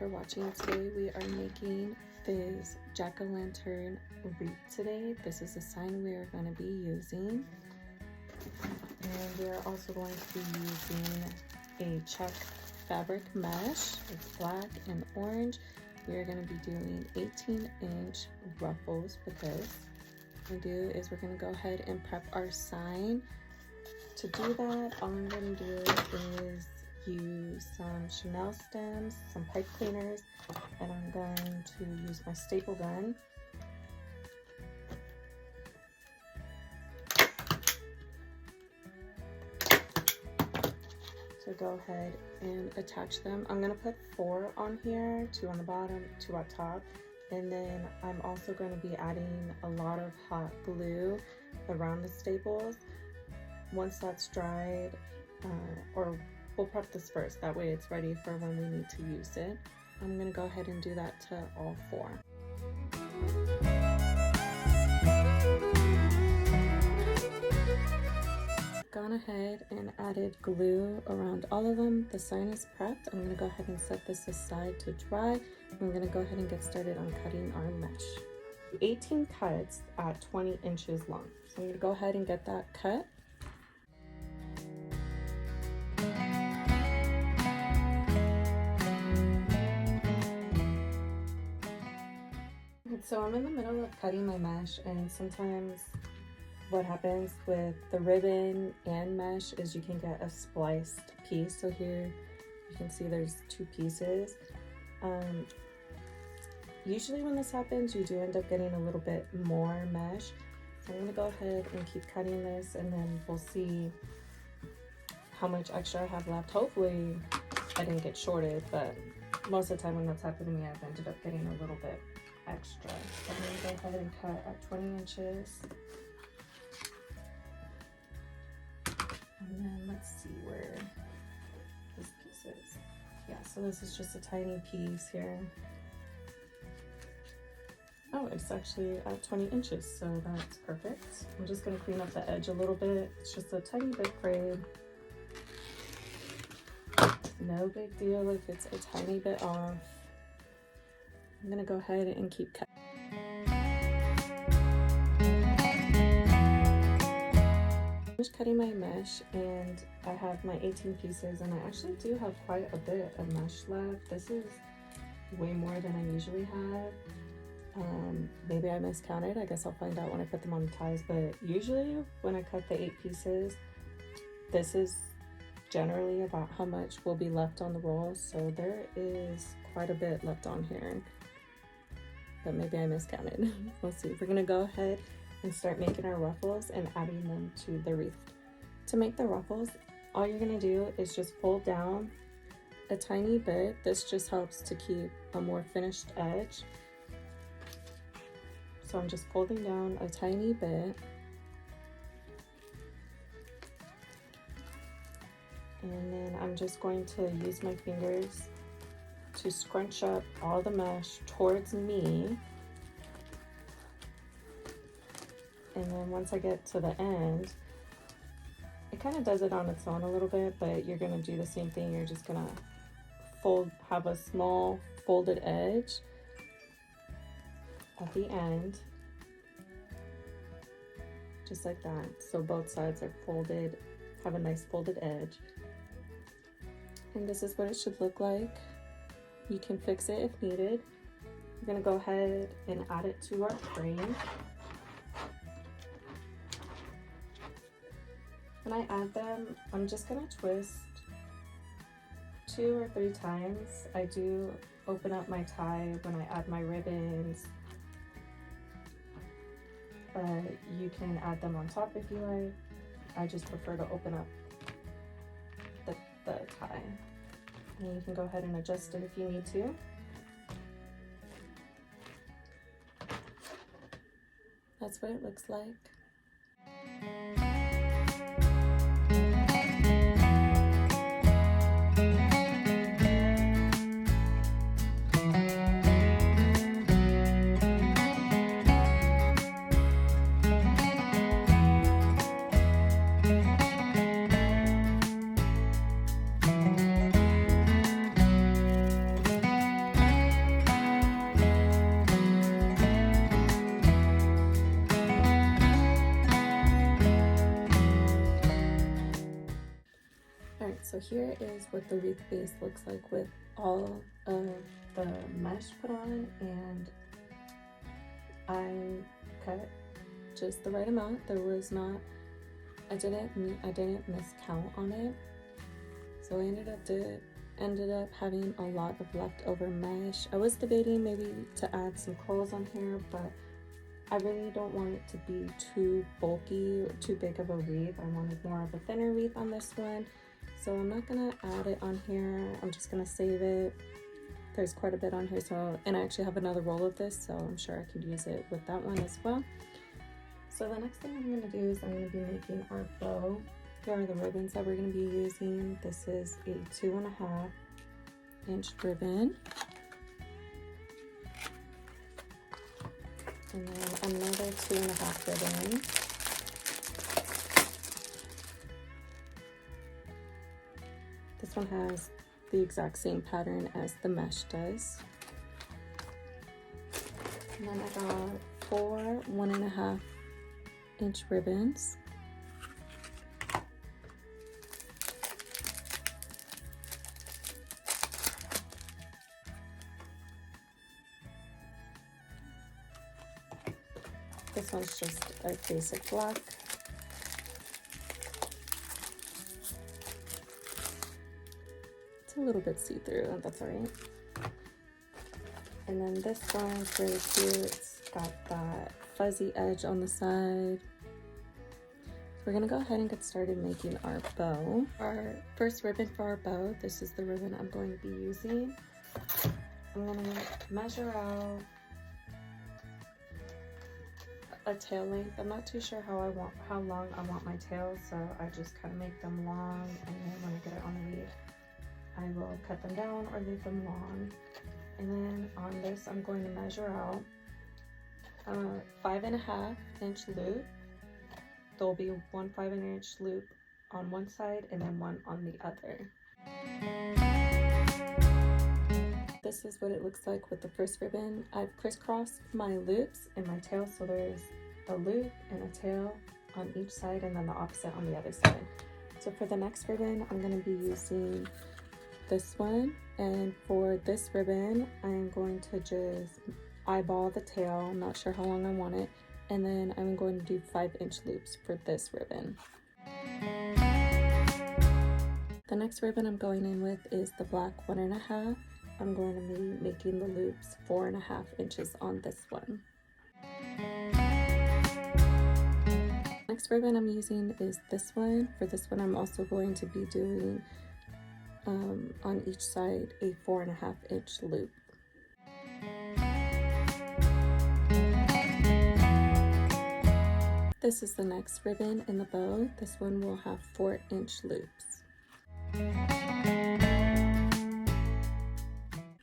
for watching. Today we are making this jack-o'-lantern wreath today. This is the sign we are going to be using. And we are also going to be using a check fabric mesh. It's black and orange. We are going to be doing 18-inch ruffles with this. What we're going to do is we're going to go ahead and prep our sign. To do that, all I'm going to do is use some Chanel stems, some pipe cleaners, and I'm going to use my staple gun. So go ahead and attach them. I'm going to put 4 on here, 2 on the bottom, 2 on top, and then I'm also going to be adding a lot of hot glue around the staples. Once that's dried, or we'll prep this first, that way it's ready for when we need to use it. I'm going to go ahead and do that to all 4. Gone ahead and added glue around all of them. The sign is prepped. I'm going to go ahead and set this aside to dry. I'm going to go ahead and get started on cutting our mesh. 18 cuts at 20 inches long. So I'm going to go ahead and get that cut. So I'm in the middle of cutting my mesh, and sometimes what happens with the ribbon and mesh is you can get a spliced piece. So here you can see there's 2 pieces. Usually when this happens, you do end up getting a little bit more mesh. So I'm going to go ahead and keep cutting this, and then we'll see how much extra I have left. Hopefully I didn't get shorted, but most of the time when that's happened to me, I've ended up getting a little bit extra. So I'm going to go ahead and cut at 20 inches. And then let's see where this piece is. Yeah, so this is just a tiny piece here. Oh, it's actually at 20 inches, so that's perfect. I'm just going to clean up the edge a little bit. It's just a tiny bit frayed. No big deal if it's a tiny bit off. I'm going to go ahead and keep cutting. I'm just cutting my mesh, and I have my 18 pieces, and I actually do have quite a bit of mesh left. This is way more than I usually have. Maybe I miscounted. I guess I'll find out when I put them on the ties, but usually when I cut the 8 pieces, this is generally about how much will be left on the roll. So there is quite a bit left on here, but maybe I miscounted. We'll see. We're gonna go ahead and start making our ruffles and adding them to the wreath. To make the ruffles, all you're gonna do is just fold down a tiny bit. This just helps to keep a more finished edge. So I'm just folding down a tiny bit. And then I'm just going to use my fingers to scrunch up all the mesh towards me. And then once I get to the end, it kind of does it on its own a little bit, but you're gonna do the same thing. You're just gonna have a small folded edge at the end, just like that. So both sides are folded, have a nice folded edge. And this is what it should look like. You can fix it if needed. We're gonna go ahead and add it to our frame. When I add them, I'm just gonna twist 2 or 3 times. I do open up my tie when I add my ribbons, but you can add them on top if you like. I just prefer to open up the tie. And you can go ahead and adjust it if you need to. That's what it looks like. So here is what the wreath base looks like with all of the mesh put on, and I cut just the right amount. There was not, I didn't miscount on it. So I ended up having a lot of leftover mesh. I was debating maybe to add some curls on here, but I really don't want it to be too bulky or too big of a wreath. I wanted more of a thinner wreath on this one. So I'm not gonna add it on here. I'm just gonna save it. There's quite a bit on here, so, and I actually have another roll of this, so I'm sure I could use it with that one as well. So the next thing I'm gonna do is I'm gonna be making our bow. Here are the ribbons that we're gonna be using. This is a 2.5 inch ribbon. And then another 2.5 ribbon. This one has the exact same pattern as the mesh does. And then I got 4 1.5 inch ribbons. This one's just a basic black. It's a little bit see-through, and that's all right. And then this one's really cute. It's got that fuzzy edge on the side. So we're gonna go ahead and get started making our bow. Our first ribbon for our bow, this is the ribbon I'm going to be using. I'm gonna measure out a tail length. I'm not too sure how long I want my tails, so I just kind of make them long, and then when I get it on the wreath, I will cut them down or leave them long. And then on this, I'm going to measure out a 5.5 inch loop. There'll be one 5.5 inch loop on one side and then one on the other. This is what it looks like with the first ribbon. I've crisscrossed my loops and my tail, so there's a loop and a tail on each side and then the opposite on the other side. So for the next ribbon, I'm going to be using this one, and for this ribbon, I'm going to just eyeball the tail. I'm not sure how long I want it, and then I'm going to do 5 inch loops for this ribbon. The next ribbon I'm going in with is the black 1.5. I'm going to be making the loops 4.5 inches on this one. Next ribbon I'm using is this one. For this one, I'm also going to be doing on each side a 4.5 inch loop. This is the next ribbon in the bow. This one will have 4 inch loops.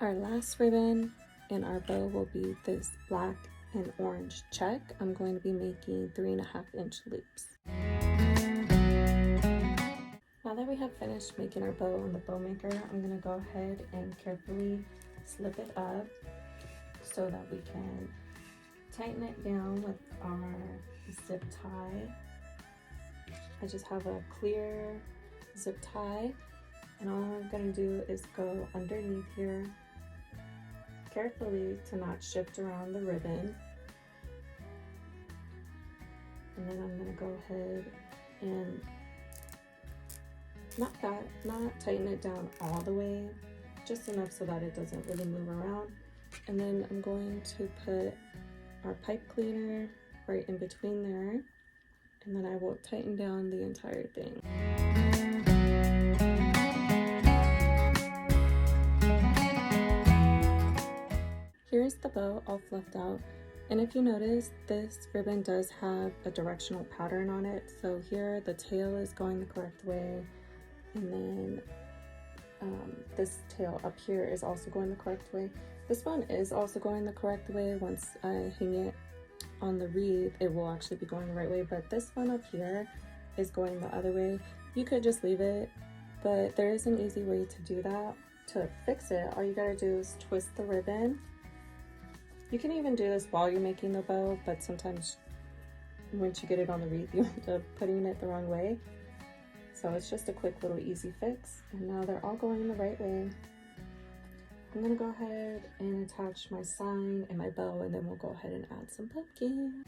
Our last ribbon in our bow will be this black and orange check. I'm going to be making 3.5 inch loops. Now that we have finished making our bow on the bow maker, I'm going to go ahead and carefully slip it up so that we can tighten it down with our zip tie. I just have a clear zip tie, and all I'm going to do is go underneath here carefully to not shift around the ribbon, and then I'm going to go ahead and not tighten it down all the way, just enough so that it doesn't really move around. And then I'm going to put our pipe cleaner right in between there, and then I will tighten down the entire thing. Here's the bow all fluffed out, and if you notice, this ribbon does have a directional pattern on it. So here the tail is going the correct way, and then this tail up here is also going the correct way. This one is also going the correct way. Once I hang it on the wreath, it will actually be going the right way, but this one up here is going the other way. You could just leave it, but there is an easy way to do that. To fix it, all you gotta do is twist the ribbon. You can even do this while you're making the bow, but sometimes once you get it on the wreath, you end up putting it the wrong way. So it's just a quick little easy fix, and now they're all going the right way. I'm gonna go ahead and attach my sign and my bow, and then we'll go ahead and add some pumpkin.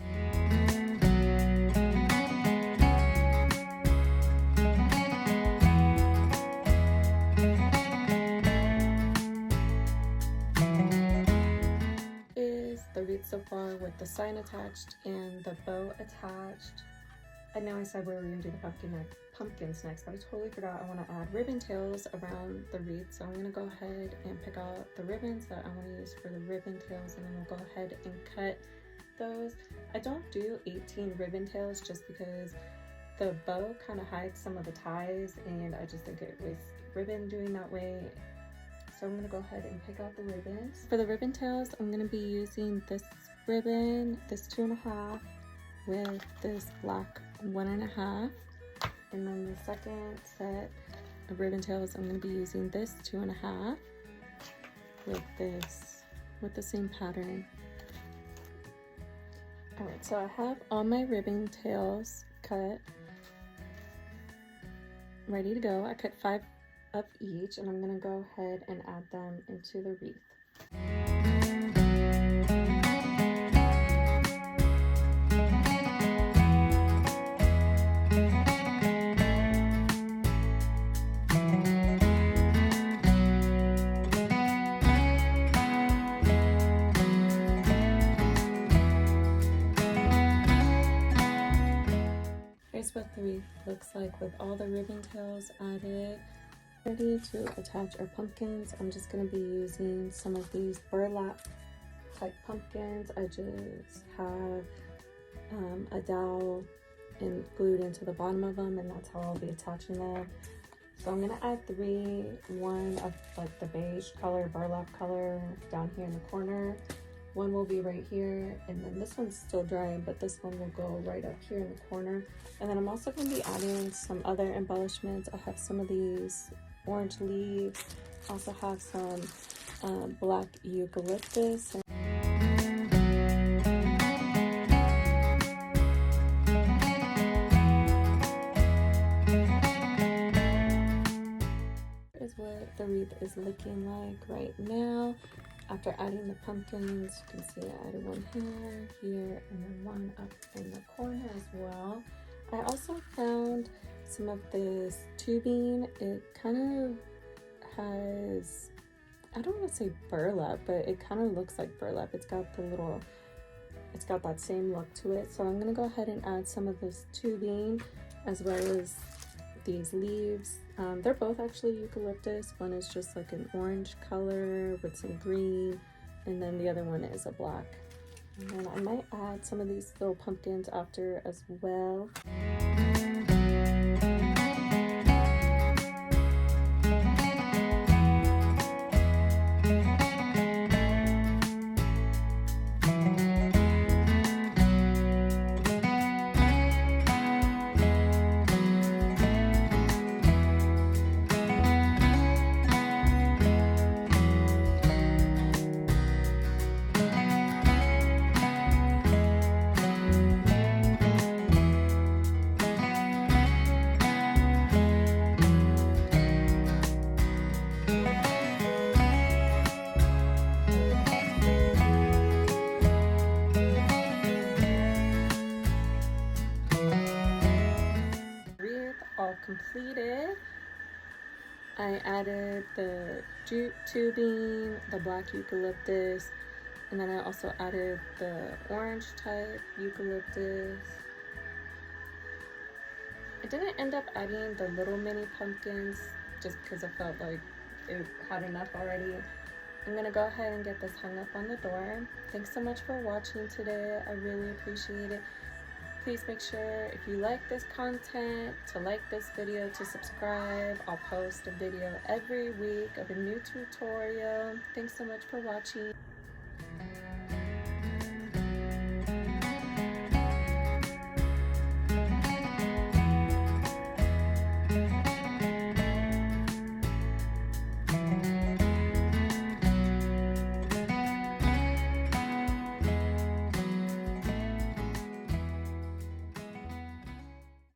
Is the wreath so far with the sign attached and the bow attached. I know I said we were gonna do the pumpkins next, but I totally forgot I want to add ribbon tails around the wreath. So I'm gonna go ahead and pick out the ribbons that I want to use for the ribbon tails, and then we'll go ahead and cut those. I don't do 18 ribbon tails just because the bow kind of hides some of the ties, and I just think it wastes ribbon doing that way. So I'm gonna go ahead and pick out the ribbons. For the ribbon tails, I'm gonna be using this ribbon, this 2.5, with this black 1.5, and then the second set of ribbon tails, I'm going to be using this 2.5 with the same pattern. All right, so I have all my ribbon tails cut, ready to go. I cut 5 of each, and I'm going to go ahead and add them into the wreath. Here's what the wreath looks like with all the ribbon tails added. Ready to attach our pumpkins. I'm just going to be using some of these burlap type pumpkins. I just have a dowel and glued into the bottom of them, and that's how I'll be attaching them. So I'm going to add 3, one of like the beige color, burlap color down here in the corner. One will be right here, and then this one's still drying, but this one will go right up here in the corner. And then I'm also going to be adding some other embellishments. I have some of these orange leaves. I also have some black eucalyptus. Is what the wreath is looking like right now. After adding the pumpkins, you can see I added one here, and then one up in the corner as well. I also found some of this tubing. It kind of has, I don't want to say burlap, but it kind of looks like burlap. It's got that same look to it. So I'm going to go ahead and add some of this tubing as well as these leaves. They're both actually eucalyptus. One is just like an orange color with some green, and then the other one is a black. And then I might add some of these little pumpkins after as well. All completed. I added the jute tubing, the black eucalyptus, and then I also added the orange type eucalyptus. I didn't end up adding the little mini pumpkins just because I felt like it had enough already. I'm gonna go ahead and get this hung up on the door. Thanks so much for watching today. I really appreciate it. Please make sure, if you like this content, to like this video, to subscribe. I'll post a video every week of a new tutorial. Thanks so much for watching.